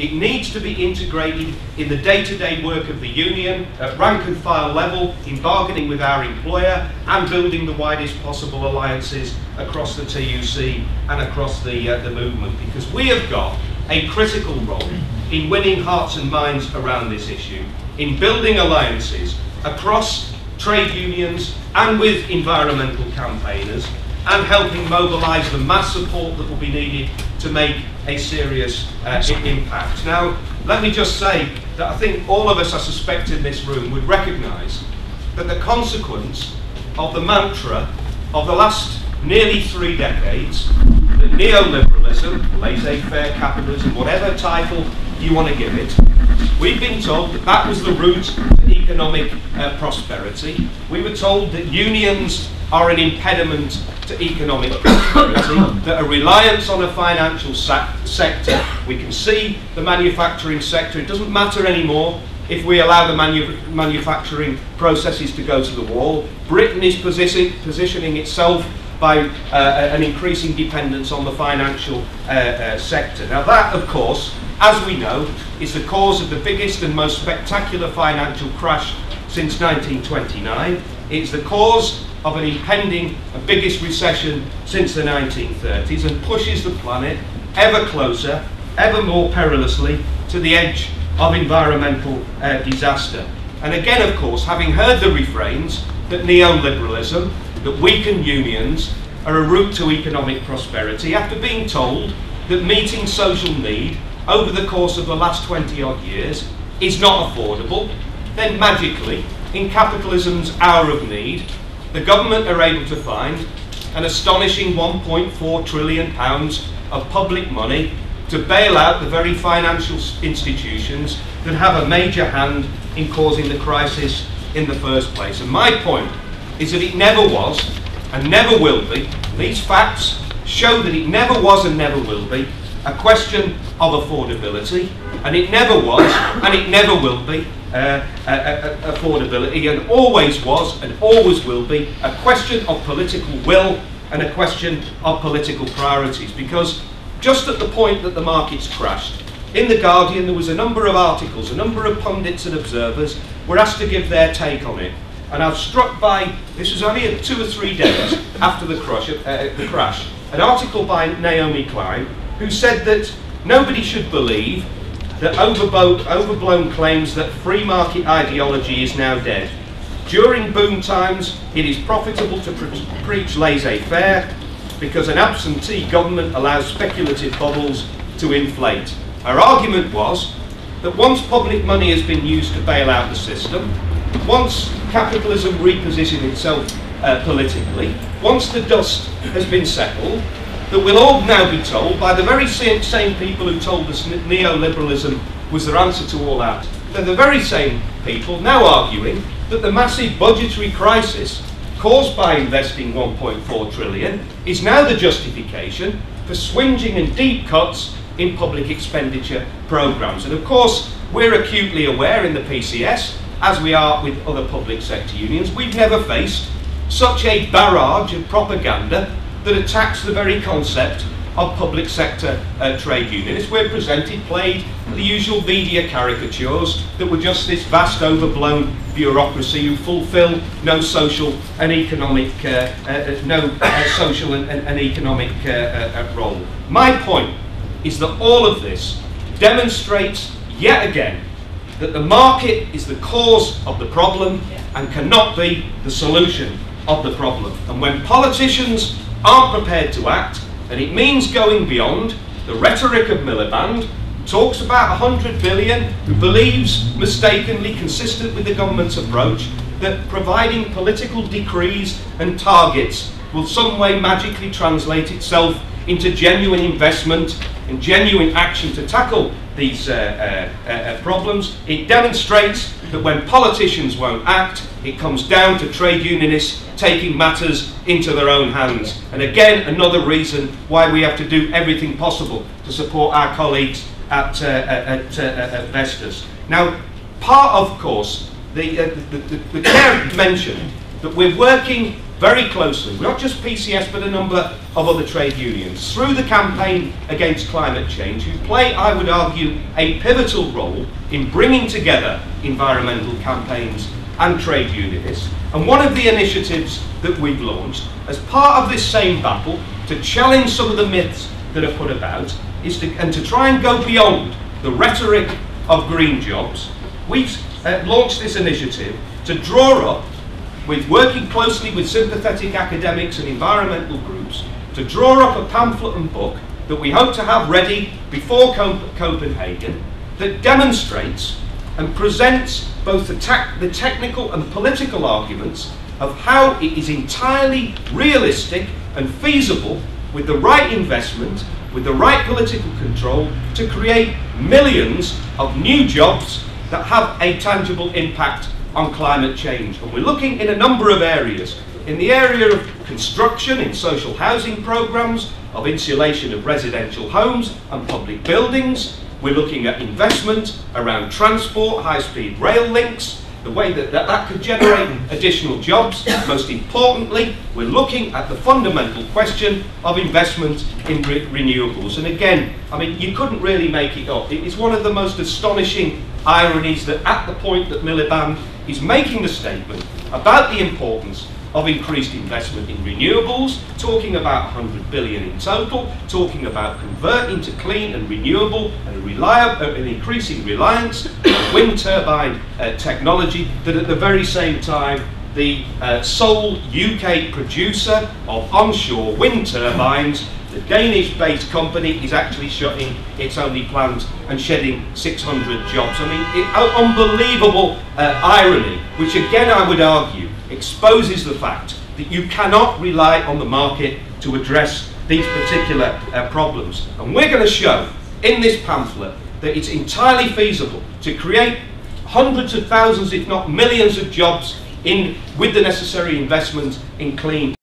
It needs to be integrated in the day-to-day work of the union at rank and file level, in bargaining with our employer and building the widest possible alliances across the TUC and across the movement, because we have got a critical role in winning hearts and minds around this issue, in building alliances across trade unions and with environmental campaigners, and helping mobilise the mass support that will be needed to make a serious impact. Now, let me just say that I think all of us, I suspect, in this room would recognise that the consequence of the mantra of the last nearly 3 decades, that neoliberalism, laissez-faire capitalism, whatever title you want to give it, we've been told that that was the route to economic prosperity. We were told that unions are an impediment to economic prosperity, that a reliance on a financial sector, we can see the manufacturing sector, it doesn't matter anymore if we allow the manufacturing processes to go to the wall. Britain is positioning itself by an increasing dependence on the financial sector. Now that, of course, as we know, is the cause of the biggest and most spectacular financial crash since 1929. It's the cause of an impending and biggest recession since the 1930s, and pushes the planet ever closer, ever more perilously to the edge of environmental disaster. And again, of course, having heard the refrains that neoliberalism, that weakened unions are a route to economic prosperity, after being told that meeting social need over the course of the last 20-odd years is not affordable, then magically, in capitalism's hour of need, the government are able to find an astonishing £1.4 trillion of public money to bail out the very financial institutions that have a major hand in causing the crisis in the first place. And my point is that it never was and never will be, these facts show that it never was and never will be a question of affordability, and it never was and it never will be affordability, and always was and always will be a question of political will and a question of political priorities. Because just at the point that the markets crashed, in The Guardian there was a number of articles, a number of pundits and observers were asked to give their take on it. And I was struck by, this was only 2 or 3 days after the crash, an article by Naomi Klein, who said that nobody should believe that overblown claims that free market ideology is now dead. During boom times, it is profitable to preach laissez-faire because an absentee government allows speculative bubbles to inflate. Her argument was that once public money has been used to bail out the system, once capitalism repositioned itself politically, once the dust has been settled, that we'll all now be told by the very same people who told us neoliberalism was their answer to all that. They're the very same people now arguing that the massive budgetary crisis caused by investing 1.4 trillion is now the justification for swinging and deep cuts in public expenditure programmes. And of course, we're acutely aware in the PCS, as we are with other public sector unions, we've never faced such a barrage of propaganda that attacks the very concept of public sector trade unionists. We're played the usual media caricatures that were just this vast overblown bureaucracy who fulfil no social and economic role. My point is that all of this demonstrates yet again that the market is the cause of the problem and cannot be the solution of the problem. And when politicians aren't prepared to act, and it means going beyond the rhetoric of Miliband, who talks about 100 billion, who believes, mistakenly consistent with the government's approach, that providing political decrees and targets will some way magically translate itself into genuine investment and genuine action to tackle these problems. It demonstrates that when politicians won't act, it comes down to trade unionists taking matters into their own hands. And again, another reason why we have to do everything possible to support our colleagues at Vestas. Now, part of course, the chair mentioned that we're working very closely, not just PCS but a number of other trade unions, through the campaign against climate change, who play, I would argue, a pivotal role in bringing together environmental campaigns and trade unionists. And one of the initiatives that we've launched as part of this same battle to challenge some of the myths that are put about is to try and go beyond the rhetoric of green jobs. We've launched this initiative to draw up, with working closely with sympathetic academics and environmental groups, to draw up a pamphlet and book that we hope to have ready before Copenhagen, that demonstrates and presents both the technical and political arguments of how it is entirely realistic and feasible, with the right investment, with the right political control, to create millions of new jobs that have a tangible impact on climate change. And we're looking in a number of areas. In the area of construction, in social housing programs, of insulation of residential homes and public buildings. We're looking at investment around transport, high-speed rail links, the way that could generate additional jobs. Most importantly, we're looking at the fundamental question of investment in renewables. And again, I mean, you couldn't really make it up. It's one of the most astonishing ironies that at the point that Miliband is making the statement about the importance of increased investment in renewables, talking about 100 billion in total, talking about converting to clean and renewable and an increasing reliance on wind turbine technology, that at the very same time the sole UK producer of onshore wind turbines, the Danish-based company, is actually shutting its only plant and shedding 600 jobs. I mean, unbelievable irony, which again I would argue exposes the fact that you cannot rely on the market to address these particular problems. And we're going to show in this pamphlet that it's entirely feasible to create hundreds of thousands, if not millions of jobs with the necessary investment in clean